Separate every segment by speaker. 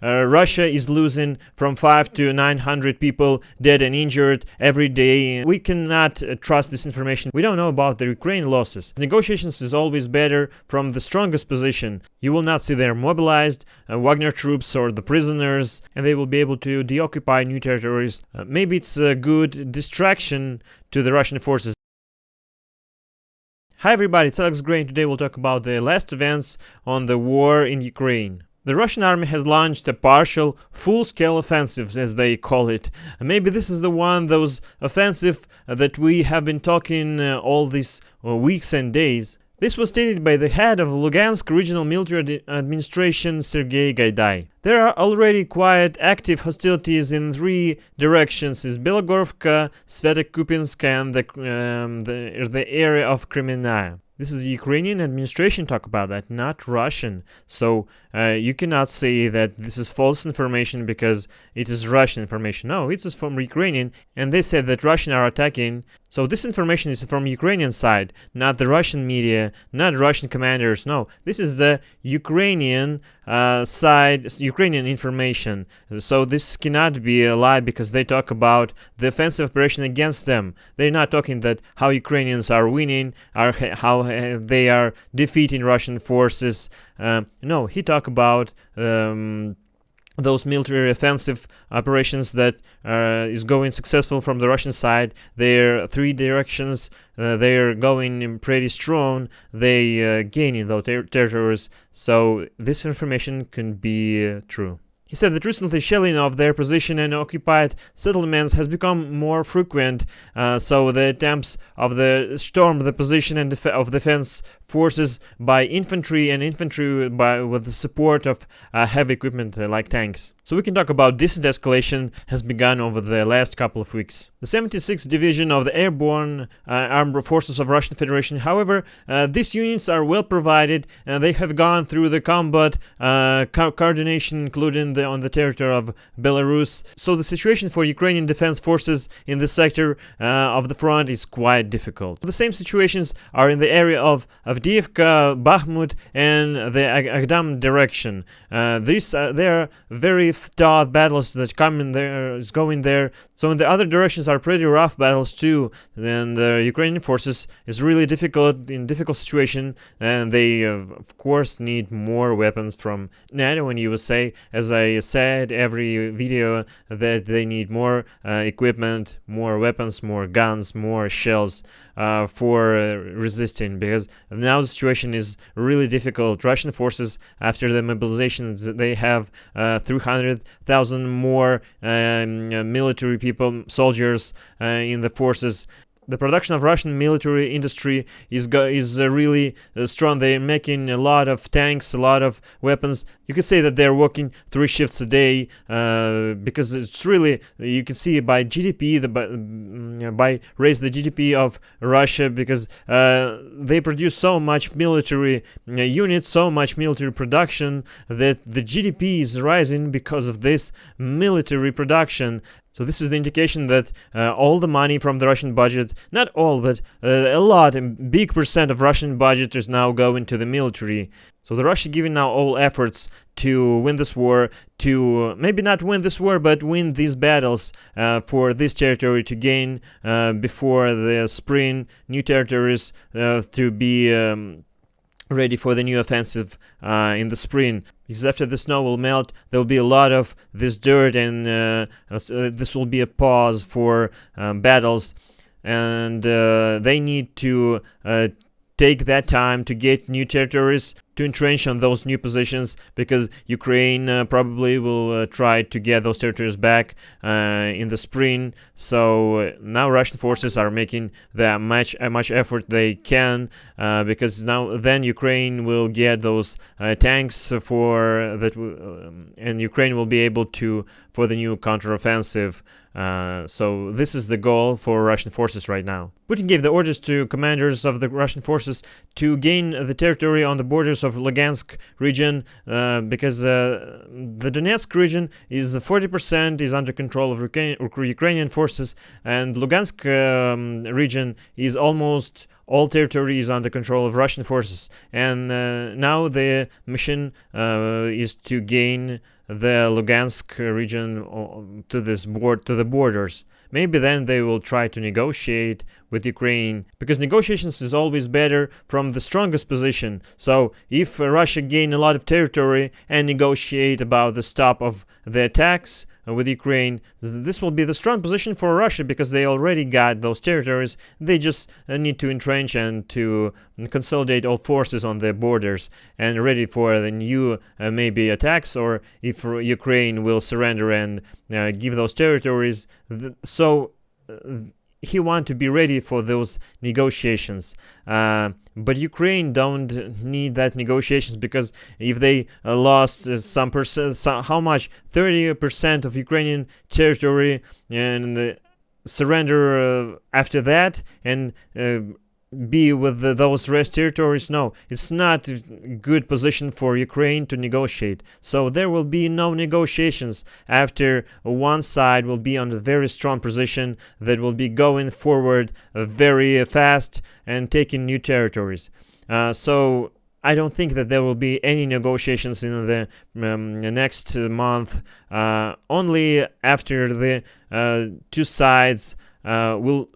Speaker 1: Russia is losing from 5 to 900 people dead and injured every day. We cannot trust this information. We don't know about the Ukrainian losses. Negotiations is always better from the strongest position. You will not see their mobilized Wagner troops or the prisoners, and they will be able to deoccupy new territories. Maybe it's a good distraction to the Russian forces. Hi everybody, it's Alex Gray, and today we'll talk about the last events on the war in Ukraine. The Russian army has launched a partial, full-scale offensive, as they call it. Maybe this is those offensive that we have been talking all these weeks and days. This was stated by the head of Lugansk Regional Military Administration, Sergei Gaidai. There are already quite active hostilities in 3 directions: is Belogorivka, Svetokupinsk, and the area of Kremenaya. This is the Ukrainian administration talk about that, not Russian. So you cannot say that this is false information because it is Russian information. No, it is from Ukrainian, and they said that Russians are attacking. So this information is from Ukrainian side, not the Russian media, not Russian commanders. No, this is the Ukrainian side, Ukrainian information. So this cannot be a lie because they talk about the offensive operation against them. They're not talking that how Ukrainians are winning, or how they are defeating Russian forces. No, he talked about those military offensive operations that is going successful from the Russian side. There are 3 directions. They are going pretty strong. They gaining those territories. So this information can be true. He said that recently shelling of their position and occupied settlements has become more frequent, so the attempts of the storm the position and of defense forces by infantry and with the support of heavy equipment like tanks. So we can talk about this escalation has begun over the last couple of weeks. The 76th Division of the Airborne Armed Forces of Russian Federation, however, these units are well provided, and they have gone through the combat coordination, including on the territory of Belarus. So the situation for Ukrainian defense forces in this sector of the front is quite difficult. The same situations are in the area of Avdiivka, Bakhmut, and the Agdam direction. There are very tough battles that is going there. So in the other directions are pretty rough battles too, and the Ukrainian forces is really difficult situation, and they of course need more weapons from NATO and USA. As I said every video, that they need more equipment, more weapons, more guns, more shells for resisting, because now the situation is really difficult. Russian forces, after the mobilizations, they have 300,000 more military people, soldiers in the forces. The production of Russian military industry is really strong. They're making a lot of tanks, a lot of weapons. You could say that they're working 3 shifts a day because it's really, you can see by GDP, by raise the GDP of Russia, because they produce so much military units, so much military production, that the GDP is rising because of this military production. So this is the indication that all the money from the Russian budget, not all, but a big percent of Russian budget is now going to the military. So the Russia giving now all efforts to win this war, to maybe not win this war, but win these battles for this territory to gain before the spring, new territories to be ready for the new offensive in the spring. Because after the snow will melt, there will be a lot of this dirt, and this will be a pause for battles, and they need to take that time to get new territories, to entrench on those new positions, because Ukraine probably will try to get those territories back in the spring. So now Russian forces are making the much effort they can, because then Ukraine will get those tanks for that, and Ukraine will be able to for the new counteroffensive. So this is the goal for Russian forces right now. Putin gave the orders to commanders of the Russian forces to gain the territory on the borders of Lugansk region, because the Donetsk region is 40% is under control of Ukrainian forces, and Lugansk region is almost all territory is under control of Russian forces, and now the mission is to gain the Lugansk region to the borders. Maybe then they will try to negotiate with Ukraine, because negotiations is always better from the strongest position. So if Russia gain a lot of territory and negotiate about the stop of the attacks with Ukraine, this will be the strong position for Russia, because they already got those territories. They just need to entrench and to consolidate all forces on the borders and ready for the new maybe attacks, or if Ukraine will surrender and give those territories. So he want to be ready for those negotiations, but Ukraine don't need that negotiations, because if they lost some percent, how much, 30% of Ukrainian territory, and surrender after that, and be with those rest territories, no, it's not a good position for Ukraine to negotiate. So there will be no negotiations after one side will be on a very strong position that will be going forward very fast and taking new territories. So I don't think that there will be any negotiations in the next month. Only after the two sides will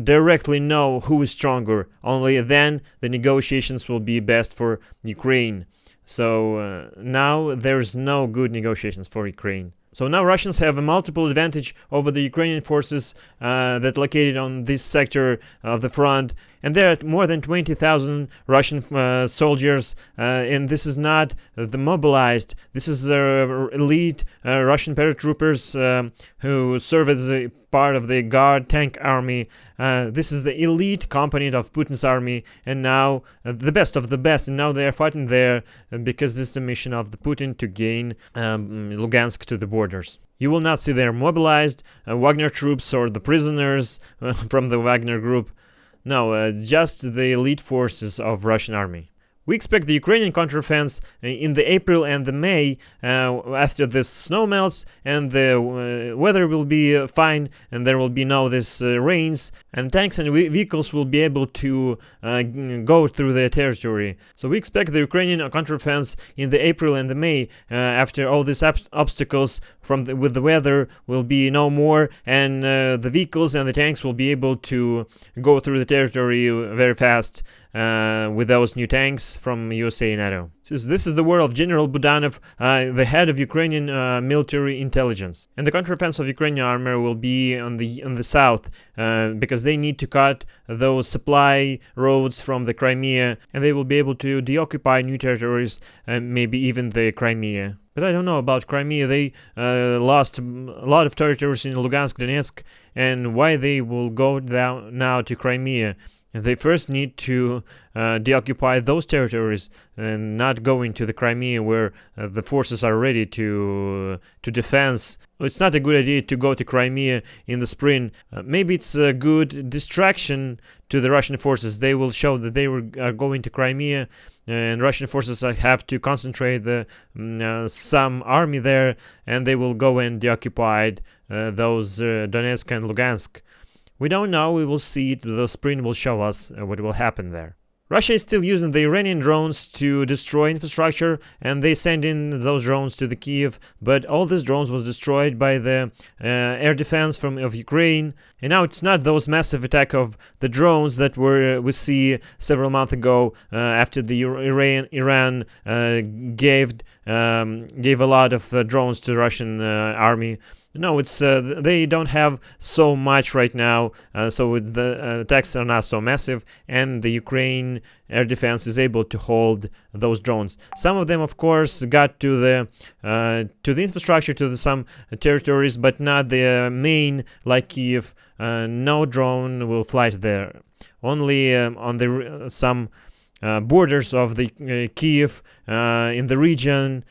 Speaker 1: directly know who is stronger. Only then the negotiations will be best for Ukraine. So now there's no good negotiations for Ukraine. So now Russians have a multiple advantage over the Ukrainian forces that located on this sector of the front, and there are more than 20,000 Russian soldiers, and this is not the mobilized. This is elite Russian paratroopers who serve as a part of the Guard tank army. This is the elite component of Putin's army, and now the best of the best, and now they are fighting there because this is the mission of the Putin to gain Lugansk to the borders. You will not see there mobilized Wagner troops or the prisoners from the Wagner group. No, just the elite forces of Russian army. We expect the Ukrainian counteroffensive in the April and the May after the snow melts and the weather will be fine and there will be no this rains, and tanks and vehicles will be able to go through the territory. So we expect the Ukrainian counteroffensive in the April and the May after all these obstacles with the weather will be no more, and the vehicles and the tanks will be able to go through the territory very fast with those new tanks from USA and NATO. So this is the word of General Budanov, the head of Ukrainian military intelligence. And the counteroffensive of Ukrainian army will be on the south because they need to cut those supply roads from the Crimea, and they will be able to deoccupy new territories, maybe even the Crimea. But I don't know about Crimea. They lost a lot of territories in Lugansk, Donetsk, and why they will go down now to Crimea. They first need to deoccupy those territories and not go into the Crimea where the forces are ready to defense. It's not a good idea to go to Crimea in the spring. Maybe it's a good distraction to the Russian forces. They will show that they are going to Crimea, and Russian forces have to concentrate some army there, and they will go and deoccupy those Donetsk and Lugansk. We don't know, we will see it, the spring will show us what will happen there. Russia is still using the Iranian drones to destroy infrastructure, and they send in those drones to the Kiev, but all these drones was destroyed by the air defense of Ukraine, and now it's not those massive attack of the drones that we see several months ago after the Iran gave a lot of drones to the Russian army. No, it's they don't have so much right now, so the attacks are not so massive, and the Ukraine air defense is able to hold those drones. Some of them, of course, got to the infrastructure, to some territories, but not the main, like Kiev. No drone will fly there. Only on some borders of the Kiev, in the region,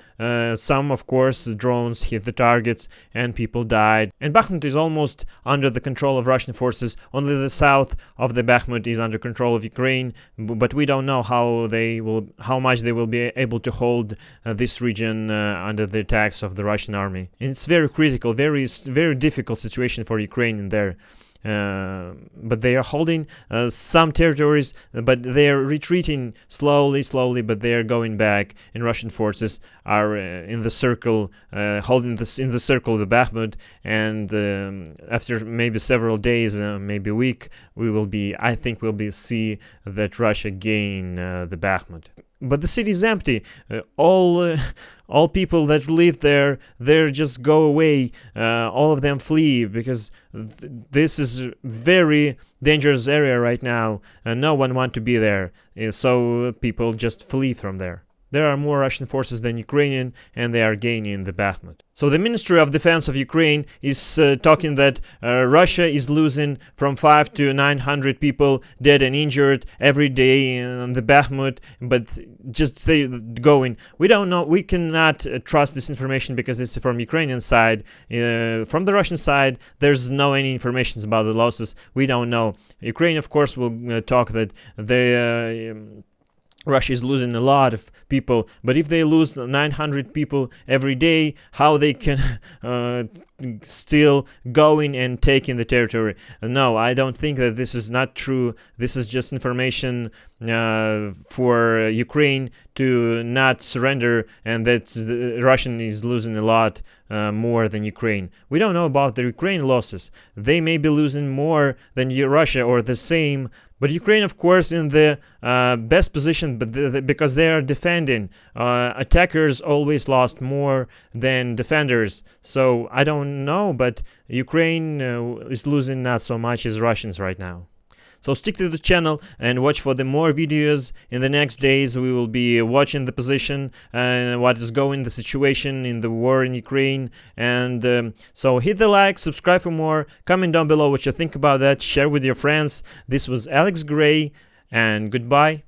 Speaker 1: some, of course, drones hit the targets and people died. And Bakhmut is almost under the control of Russian forces. Only the south of the Bakhmut is under control of Ukraine, but we don't know how much they will be able to hold this region under the attacks of the Russian army. And it's very critical, very difficult situation for Ukraine in there. but they are holding some territories, but they are retreating slowly, but they are going back, and Russian forces are in the circle, holding this in the circle of the Bakhmut, and after maybe several days, maybe a week, I think we'll see that Russia gain the Bakhmut. But the city is empty. All people that live there, they just go away. All of them flee because this is very dangerous area right now, and no one want to be there. So people just flee from there. There are more Russian forces than Ukrainian, and they are gaining the Bakhmut. So the Ministry of Defense of Ukraine is talking that Russia is losing from 500 to 900 people dead and injured every day in the Bakhmut, but just they going. We don't know. We cannot trust this information because it's from Ukrainian side. From the Russian side, there's no any information about the losses. We don't know. Ukraine, of course, will talk that they. Russia is losing a lot of people, but if they lose 900 people every day, how they can still going and taking the territory? No, I don't think that this is not true. This is just information for Ukraine to not surrender, and that Russian is losing a lot more than Ukraine. We don't know about the Ukraine losses. They may be losing more than Russia or the same. But Ukraine, of course, in the best position, but because they are defending. Attackers always lost more than defenders. So I don't know, but Ukraine is losing not so much as Russians right now. So stick to the channel and watch for the more videos. In the next days, we will be watching the position and what is going, the situation in the war in Ukraine. And so hit the like, subscribe for more, comment down below what you think about that, share with your friends. This was Alex Gray, and goodbye.